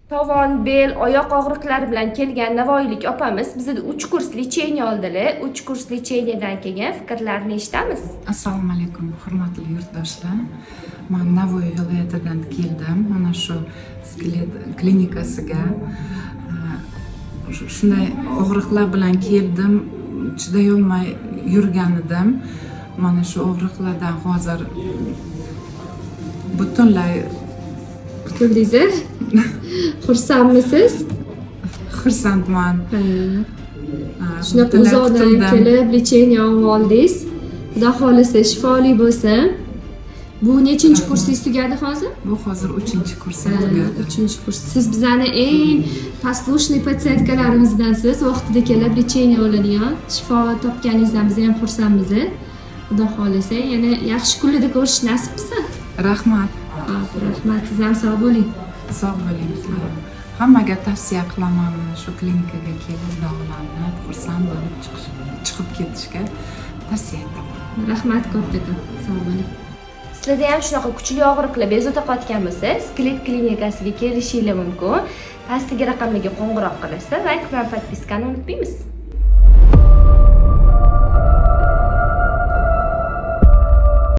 tovon, bel, oyoq og'riqlari bilan kelgan navoiylik opamiz bizda 3 kurs lecheniya oldilar. 3 kurs lecheniyadan keyin fikrlarini eshitamiz. Assalomu alaykum, hurmatli yurtdoshlar. Men Navoiy viloyatidan keldim. Mana shu skelet klinikasiga shunday og'riqlar bilan keldim. Chiday olmay yurgan edim. Mana shu og'riqlardan hozir butunlay Qutildingiz? Xursandmisiz? xursandman. Shunaqa uzoqdan kelib lecheniya oldingiz. Xudo xolisa shifoli bo'lsin. Bu nechinchi kursingiz tugadi hozir? Bu hozir 3-kursim tugadi. 3-kurs. Siz bizani eng послушный patsientkalarimizdansiz. Vaqtida kelib lecheniya oladigan, shifo topganingizdan biz ham xursandmiz. Xudo xolisa yana yaxshi kunlarda ko'rish nasib qilsin. Rahmat. Rahmat, siz ham sog' bo'ling. Sog' bo'ling. Hammaga tavsiya qilaman shu klinikaga kelib davolanib, xursand bo'lib chiqib ketishga tavsiya etaman. Rahmat kattakon. Sog' bo'ling. Sizlarda ham shunaqa kuchli og'riqlar bezovta qotgan bo'lsa, skelet klinikasiga kelishingiz mumkin. Pastdagi raqamlarga qo'ng'iroq qilasizlar, like bilan podpiskani unutmaymiz.